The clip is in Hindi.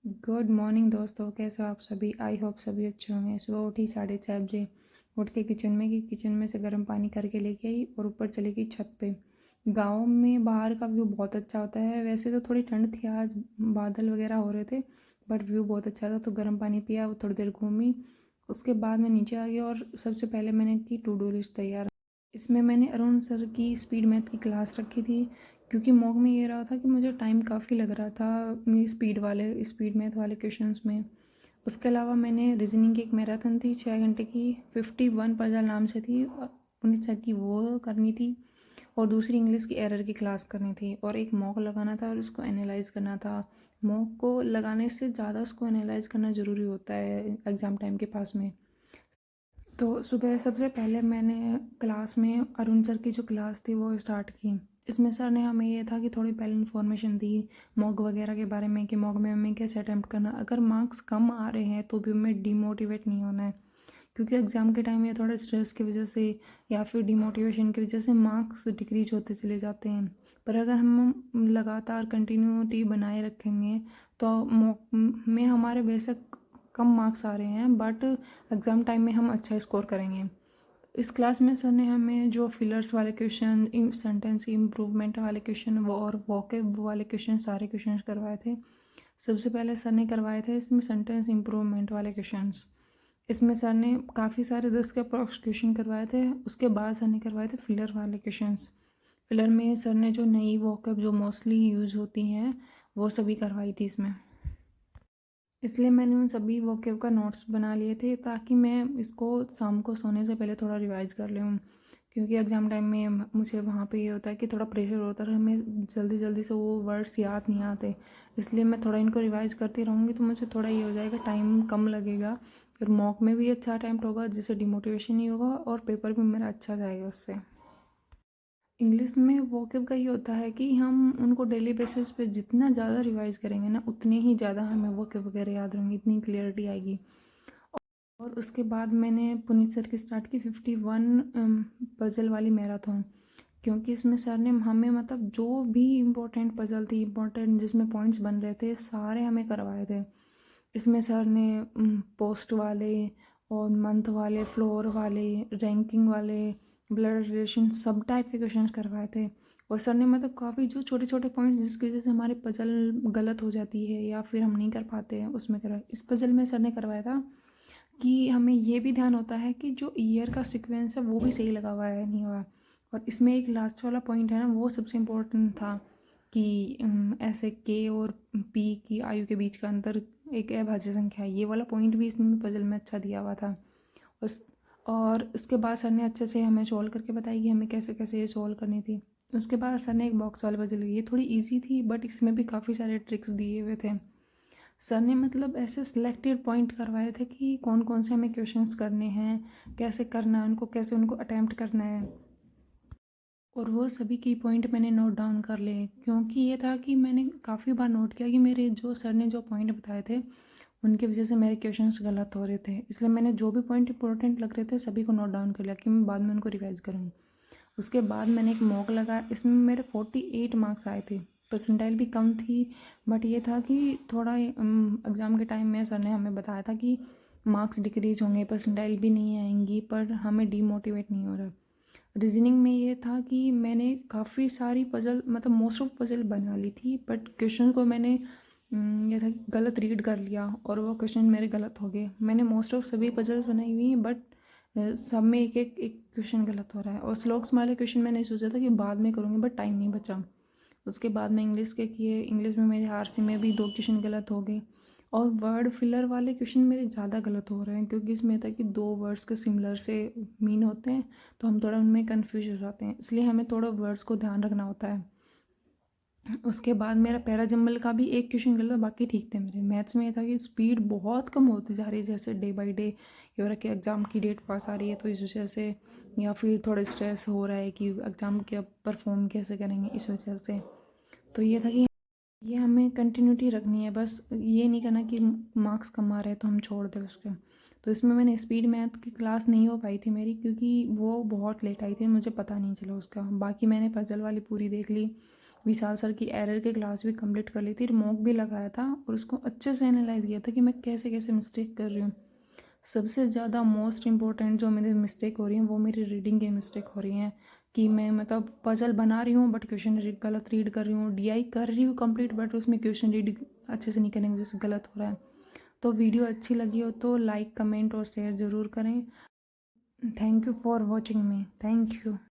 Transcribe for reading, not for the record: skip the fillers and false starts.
गुड मॉर्निंग दोस्तों, कैसे हो आप सभी। आई होप सभी अच्छे होंगे। सुबह उठी 6:30 बजे, उठ के किचन में से गर्म पानी करके लेके आई और ऊपर चली गई छत पे। गांव में बाहर का व्यू बहुत अच्छा होता है। वैसे तो थोड़ी ठंड थी आज, बादल वगैरह हो रहे थे, बट व्यू बहुत अच्छा था। तो गर्म पानी पिया, वो थोड़ी देर घूमी। उसके बाद मैं नीचे आ गई और सबसे पहले मैंने की टू डू लिस्ट तैयार। इसमें मैंने अरुण सर की स्पीड मैथ की क्लास रखी थी, क्योंकि मॉक में ये रहा था कि मुझे टाइम काफ़ी लग रहा था स्पीड मैथ वाले क्वेश्चंस में। उसके अलावा मैंने रीजनिंग की एक मैराथन थी 6 घंटे की, 51 पजल नाम से थी, पुनीत सर की वो करनी थी। और दूसरी इंग्लिश की एरर की क्लास करनी थी और एक मॉक लगाना था और उसको एनालाइज करना था। मॉक को लगाने से ज़्यादा उसको एनालाइज करना ज़रूरी होता है एग्ज़ाम टाइम के पास में। तो सुबह सबसे पहले मैंने क्लास में अरुण सर की जो क्लास थी वो स्टार्ट की। इसमें सर ने हमें ये था कि थोड़ी पहले इन्फॉर्मेशन दी मॉक वगैरह के बारे में, कि मॉक में हमें कैसे अटैम्प्ट करना। अगर मार्क्स कम आ रहे हैं तो भी हमें डिमोटिवेट नहीं होना है, क्योंकि एग्ज़ाम के टाइम ये थोड़ा स्ट्रेस की वजह से या फिर डिमोटिवेशन की वजह से मार्क्स डिक्रीज होते चले जाते हैं। पर अगर हम लगातार कंटिन्यूटी बनाए रखेंगे तो मॉक में हमारे बेशक कम मार्क्स आ रहे हैं, बट एग्ज़ाम टाइम में हम अच्छा स्कोर करेंगे। इस क्लास में सर ने हमें जो फिलर्स वाले क्वेश्चन, सेंटेंस इम्प्रूवमेंट वाले क्वेश्चन वो और वोकेब वाले क्वेश्चन, सारे क्वेश्चन करवाए थे। सबसे पहले सर ने करवाए थे इसमें सेंटेंस इम्प्रूवमेंट वाले क्वेश्चंस। इसमें सर ने काफ़ी सारे 10 के अप्रॉक्स क्वेश्चन करवाए थे। उसके बाद सर ने करवाए थे फिलर वाले क्वेश्चंस। फिलर में सर ने जो नई वोकेब जो मोस्टली यूज़ होती हैं वो सभी करवाई थी इसमें। इसलिए मैंने उन सभी वोकेब का नोट्स बना लिए थे, ताकि मैं इसको शाम को सोने से पहले थोड़ा रिवाइज़ कर लूँ, क्योंकि एग्ज़ाम टाइम में मुझे वहाँ पे ये होता है कि थोड़ा प्रेशर होता है, हमें जल्दी जल्दी से वो वर्ड्स याद नहीं आते। इसलिए मैं थोड़ा इनको रिवाइज़ करती रहूँगी तो मुझे थोड़ा ये हो जाएगा, टाइम कम लगेगा, फिर मॉक में भी अच्छा अटैम्प्ट होगा जिससे डिमोटिवेशन नहीं होगा और पेपर भी मेरा अच्छा जाएगा उससे। इंग्लिश में वोकेब का ये होता है कि हम उनको डेली बेसिस पे जितना ज़्यादा रिवाइज करेंगे ना, उतने ही ज़्यादा हमें वोकेब वगैरह याद रहेंगे, इतनी क्लियरिटी आएगी। और उसके बाद मैंने पुनीत सर की स्टार्ट की 51 पजल वाली मैराथन, क्योंकि इसमें सर ने हमें मतलब जो भी इम्पोर्टेंट पजल थी, इम्पोर्टेंट जिसमें पॉइंट्स बन रहे थे, सारे हमें करवाए थे। इसमें सर ने पोस्ट वाले और मंथ वाले, फ्लोर वाले, रैंकिंग वाले, ब्लड रिलेशन, सब टाइप के क्वेश्चंस करवाए थे। और सर ने मतलब काफ़ी जो छोटे छोटे पॉइंट्स जिसकी वजह से हमारी पजल गलत हो जाती है या फिर हम नहीं कर पाते हैं, उसमें करवाया। इस पजल में सर ने करवाया था कि हमें ये भी ध्यान होता है कि जो ईयर का सीक्वेंस है वो भी सही लगा हुआ है नहीं हुआ है। और इसमें एक लास्ट वाला पॉइंट है ना, वो सबसे इम्पोर्टेंट था कि ऐसे के और पी की आयु के बीच का अंतर एक अभाज्य संख्या है। ये वाला पॉइंट भी इसमें पजल में अच्छा दिया हुआ था। उस और उसके बाद सर ने अच्छे से हमें सॉल्व करके बताई कि हमें कैसे कैसे ये सॉल्व करनी थी। उसके बाद सर ने एक बॉक्स वाला पजल, ये थोड़ी इजी थी बट इसमें भी काफ़ी सारे ट्रिक्स दिए हुए थे। सर ने मतलब ऐसे सिलेक्टेड पॉइंट करवाए थे कि कौन कौन से हमें क्वेश्चंस करने हैं, कैसे करना है उनको, कैसे उनको अटैम्प्ट करना है। और वो सभी की पॉइंट मैंने नोट डाउन कर लिए, क्योंकि ये था कि मैंने काफ़ी बार नोट किया कि मेरे जो सर ने जो पॉइंट बताए थे उनकी वजह से मेरे क्वेश्चंस गलत हो रहे थे। इसलिए मैंने जो भी पॉइंट इंपॉर्टेंट लग रहे थे सभी को नोट डाउन कर लिया कि मैं बाद में उनको रिवाइज करूँगी। उसके बाद मैंने एक मॉक लगाया, इसमें मेरे 48 मार्क्स आए थे। परसेंटाइल भी कम थी, बट ये था कि थोड़ा एग्ज़ाम के टाइम में सर ने हमें बताया था कि मार्क्स डिक्रीज होंगे, परसेंटाइल भी नहीं आएंगी, पर हमें डीमोटिवेट नहीं हो रहा। रीजनिंग में ये था कि मैंने काफ़ी सारी पजल, मतलब मोस्ट ऑफ पजल बना ली थी, बट क्वेश्चन को मैंने ये था कि गलत रीड कर लिया और वो क्वेश्चन मेरे गलत हो गए। मैंने मोस्ट ऑफ सभी पजल्स बनाई हुई हैं, बट सब में एक एक एक क्वेश्चन गलत हो रहा है। और स्लोक्स वाले क्वेश्चन मैंने सोचा था कि बाद में करूँगी, बट टाइम नहीं बचा। उसके बाद मैं इंग्लिश के किए, इंग्लिश में मेरे आरसी में भी 2 क्वेश्चन गलत हो गए। और वर्ड फिलर वाले क्वेश्चन मेरे ज़्यादा गलत हो रहे हैं, क्योंकि इसमें था कि 2 वर्ड्स के सिमिलर से मीन होते हैं, तो हम थोड़ा उनमें कन्फ्यूज हो जाते हैं, इसलिए हमें थोड़ा वर्ड्स को ध्यान रखना होता है। उसके बाद मेरा पैरा जंबल का भी एक क्वेश्चन गलत, बाकी ठीक थे मेरे। मैथ्स में ये था कि स्पीड बहुत कम होती जा रही है, जैसे डे बाय डे ये हो रहा है कि एग्ज़ाम की डेट पास आ रही है तो इस वजह से, या फिर थोड़ा स्ट्रेस हो रहा है कि एग्ज़ाम के परफॉर्म कैसे करेंगे इस वजह से। तो ये था कि ये हमें कंटिन्यूटी रखनी है, बस ये नहीं करना कि मार्क्स कम आ रहे हैं तो हम छोड़ दें उसके। तो इसमें मैंने स्पीड मैथ की क्लास नहीं हो पाई थी मेरी, क्योंकि वो बहुत लेट आई थी, मुझे पता नहीं चला उसका। बाकी मैंने पजल वाली पूरी देख ली, विशाल सर की एरर की क्लास भी कंप्लीट कर ली थी, मॉक भी लगाया था और उसको अच्छे से एनालाइज किया था कि मैं कैसे कैसे मिस्टेक कर रही हूँ। सबसे ज़्यादा मोस्ट इम्पोर्टेंट जो मेरी मिस्टेक हो रही है वो मेरी रीडिंग की मिस्टेक हो रही है कि मैं मतलब पजल बना रही हूँ बट क्वेश्चन गलत रीड कर रही हूँ, डीआई कर रही हूँ कंप्लीट बट उसमें क्वेश्चन रीड अच्छे से नहीं करने की वजह से गलत हो रहा है। तो वीडियो अच्छी लगी हो तो लाइक कमेंट और शेयर ज़रूर करें। Thank you for watching me. Thank you.